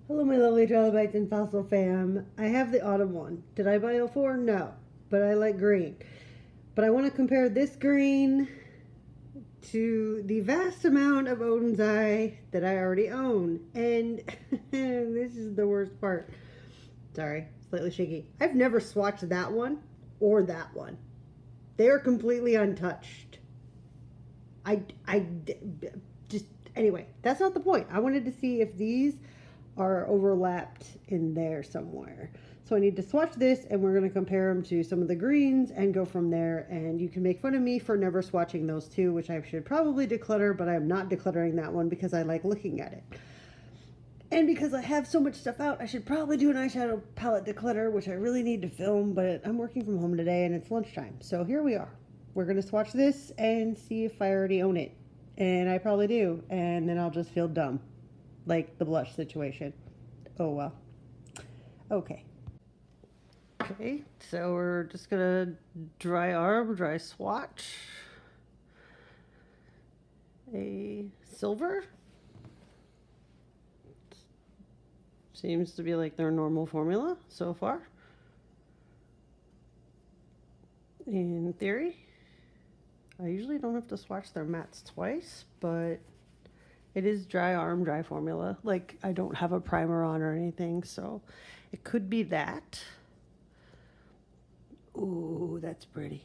Hello, my lovely trilobites and fossil fam. I have the autumn one. Did I buy all four? No, but I like green. But I want to compare this green to the vast amount of Oden's Eye that I already own. And this is the worst part. Sorry, slightly shaky. I've never swatched that one or that one. They are completely untouched. I just, anyway, that's not the point. I wanted to see if these are overlapped in there somewhere. So I need to swatch this, and we're going to compare them to some of the greens and go from there. And you can make fun of me for never swatching those two, which I should probably declutter, but I'm not decluttering that one because I like looking at it. And because I have so much stuff out, I should probably do an eyeshadow palette declutter, which I really need to film, but I'm working from home today and it's lunchtime. So here we are. We're going to swatch this and see if I already own it. And I probably do. And then I'll just feel dumb. Like the blush situation. Oh well. Okay. Okay, so we're just gonna dry arm, dry swatch. A silver. Seems to be like their normal formula so far. In theory. I usually don't have to swatch their mattes twice, but it is dry arm, dry formula. Like, I don't have a primer on or anything, so it could be that. Ooh, that's pretty.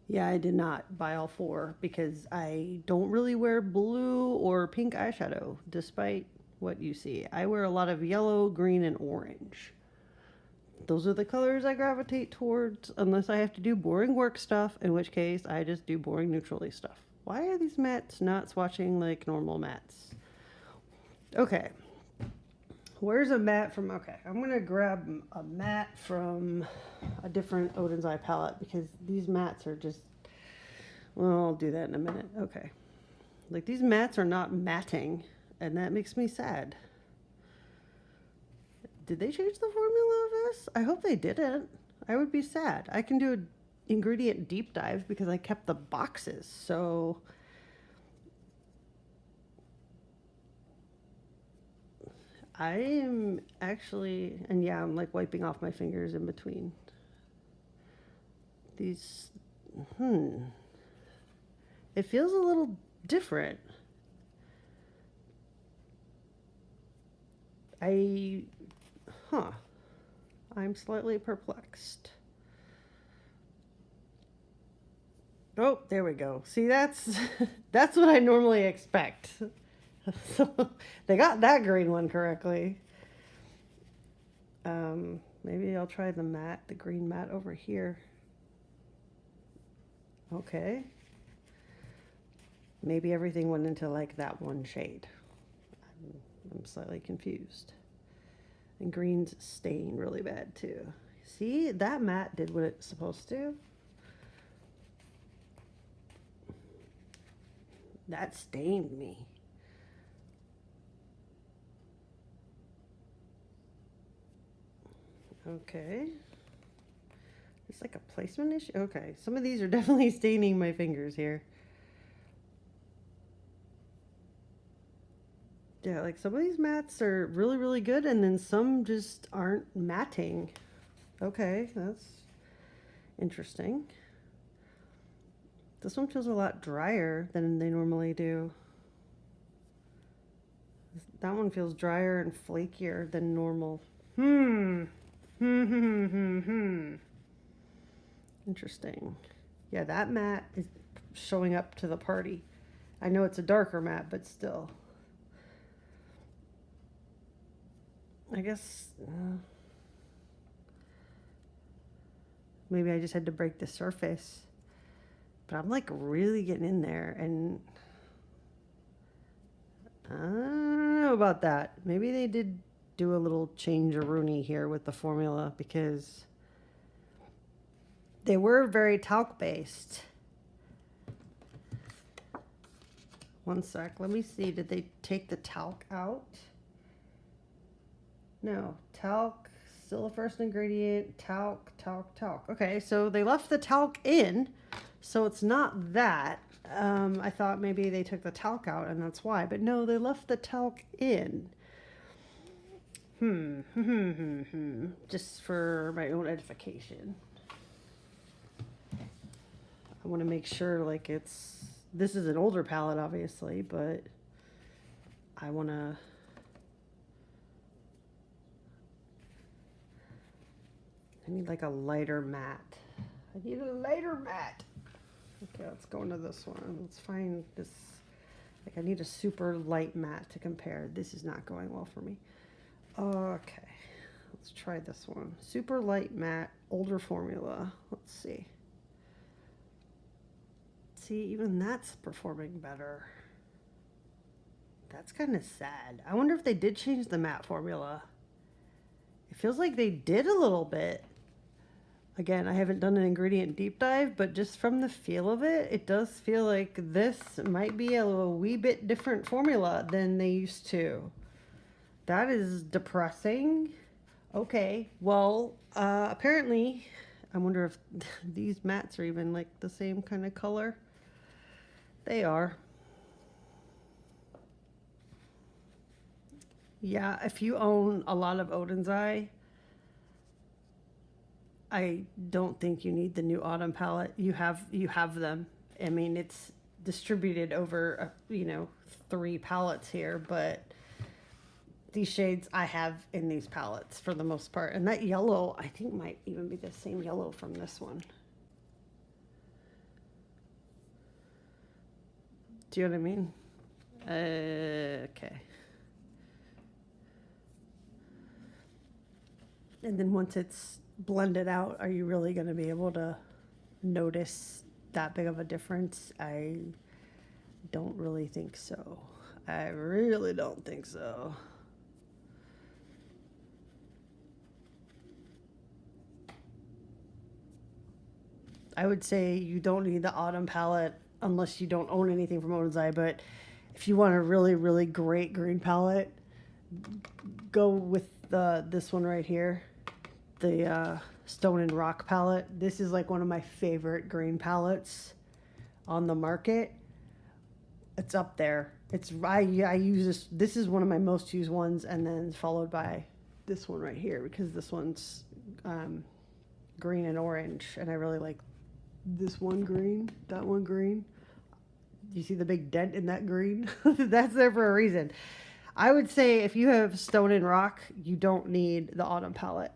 Yeah, I did not buy all four because I don't really wear blue or pink eyeshadow, despite what you see. I wear a lot of yellow, green, and orange. Those are the colors I gravitate towards, unless I have to do boring work stuff, in which case I just do boring neutrally stuff. Why are these mattes not swatching like normal mattes? Okay. Where's a matte from? Okay, I'm going to grab a matte from a different Oden's Eye palette because these mattes are just... Well, I'll do that in a minute. Okay. Like, these mattes are not matting, and that makes me sad. Did they change the formula of this? I hope they didn't. I would be sad. I can do an ingredient deep dive because I kept the boxes, so... I am actually, and yeah, I'm like wiping off my fingers in between. These, it feels a little different. I'm slightly perplexed. Oh, there we go. See, that's what I normally expect. So they got that green one correctly. Maybe I'll try the matte, the green matte over here. Okay. Maybe everything went into like that one shade. I'm slightly confused. And green's staying really bad too. See, that matte did what it's supposed to. That stained me. Okay. It's like a placement issue. Okay, some of these are definitely staining my fingers here. Yeah, like some of these mattes are really, really good, and then some just aren't matting. Okay, that's interesting. This one feels a lot drier than they normally do. That one feels drier and flakier than normal. Interesting. Yeah, that matte is showing up to the party. I know it's a darker matte, but still. I guess maybe I just had to break the surface. But I'm like really getting in there, and I don't know about that. Maybe they did do a little change-a-rooney here with the formula because they were very talc-based. One sec, let me see. Did they take the talc out? No, talc, still the first ingredient, talc. Okay, so they left the talc in, so it's not that. I thought maybe they took the talc out and that's why, but no, they left the talc in. Just for my own edification. I want to make sure, like, this is an older palette, obviously, but I want to... I need, like, a lighter matte. I need a lighter matte. Okay, let's go into this one. Let's find this. Like, I need a super light matte to compare. This is not going well for me. Okay, let's try this one. Super light matte, older formula. Let's see. See, even that's performing better. That's kind of sad. I wonder if they did change the matte formula. It feels like they did a little bit. Again, I haven't done an ingredient deep dive, but just from the feel of it, it does feel like this might be a wee bit different formula than they used to. That is depressing. Okay, well, apparently, I wonder if these mattes are even like the same kind of color. They are. Yeah, if you own a lot of Oden's Eye, I don't think you need the new autumn palette. You have them. I mean, it's distributed over, 3 palettes here, but these shades I have in these palettes for the most part. And that yellow, I think, might even be the same yellow from this one. Do you know what I mean? Okay. And then once it's blended out, are you really going to be able to notice that big of a difference? I don't really think so. I really don't think so. I would say you don't need the autumn palette unless you don't own anything from Oden's Eye, but if you want a really, really great green palette, go with this one right here, the Stone and Rock palette. This is like one of my favorite green palettes on the market. It's up there. I use this. This is one of my most used ones, and then followed by this one right here because this one's green and orange, and I really like this one green, that one green. You see the big dent in that green? That's there for a reason. I would say if you have Stone and Rock, you don't need the autumn palette.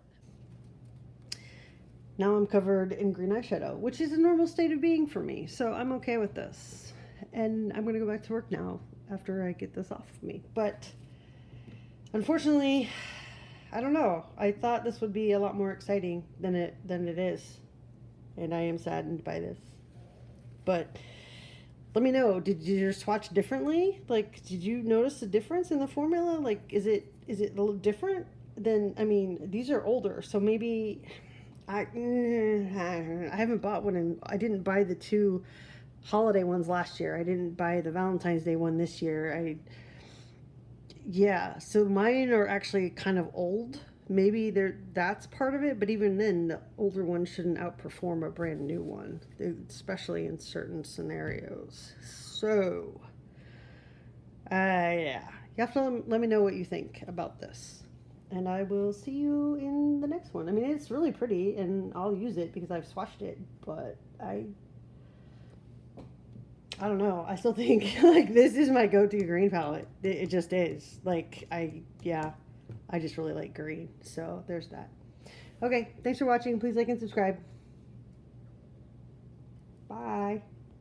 Now I'm covered in green eyeshadow, which is a normal state of being for me, so I'm okay with this. And I'm gonna go back to work now after I get this off of me. But unfortunately, I don't know. I thought this would be a lot more exciting than it is. And I am saddened by this. But let me know, did your swatch differently? Like, did you notice a difference in the formula? Like, is it a little different than, I mean, these are older, so maybe I haven't bought one, and I didn't buy the 2 holiday ones last year. I didn't buy the Valentine's Day one this year. Yeah, so mine are actually kind of old. Maybe that's part of it, but even then, the older one shouldn't outperform a brand new one, especially in certain scenarios. So, yeah, you have to let me know what you think about this, and I will see you in the next one. I mean, it's really pretty, and I'll use it because I've swatched it, but I don't know. I still think, like, this is my go-to green palette. It just is. Like, I just really like green. So there's that. Okay, thanks for watching. Please like and subscribe.